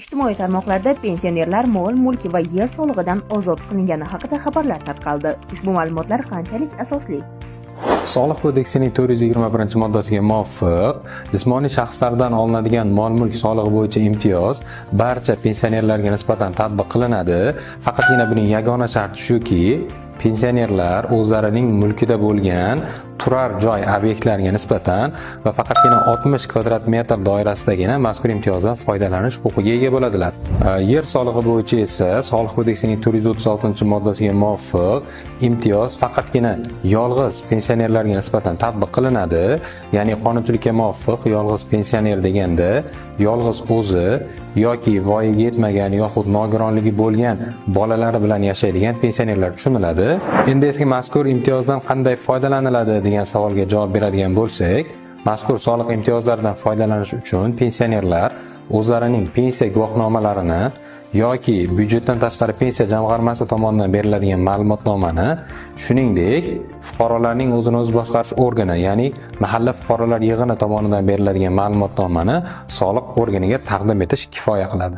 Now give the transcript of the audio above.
Ijtimoiy tarmoqlarda pensionerlar mol-mulki va yer solig'idan ozod qilingani haqida xabarlar tarqaldi. Ushbu ma'lumotlar qanchalik asosli? Soliq kodeksining 421-moddasiga muvofiq, jismoniy shaxslardan olinadigan mol-mulk solig'i bo'yicha imtiyoz barcha pensionerlarga nisbatan tatbiq qilinadi. Faqatgina buning yagona sharti shuki, pensionerlar o'zlarining mulkida bo'lgan turar joy obyektlariga nisbatan va faqatgina 60 kvadrat metr doirasidagina mazkur imtiyozdan foydalanish huquqiga ega bo'ladilar. Yer solig'i bo'yicha esa Soliq kodeksining 436-moddasiga muvofiq imtiyoz faqatgina yolg'iz pensionerlarga nisbatan tatbiq qilinadi. Ya'ni qonunchilikka muvofiq yolg'iz pensioner deganda yolg'iz o'zi yoki voyaga yetmagan yoxud nogironligi bo'lgan bolalari bilan yashaydigan pensionerlar tushuniladi. Endi esa mazkur imtiyozdan qanday foydalaniladi degan savolga javob beradigan bo'lsak, mazkur soliq imtiyozlaridan foydalanish uchun pensionerlar o'zlarining pensiya guvohnomalarini yoki byudjetdan tashqari pensiya jamg'armasi tomonidan beriladigan ma'lumotnomani, shuningdek, fuqarolarning o'zini o'zi boshqarish organi, ya'ni mahalla fuqarolar yig'ini tomonidan beriladigan ma'lumotnomani soliq organiga taqdim etish kifoya qiladi.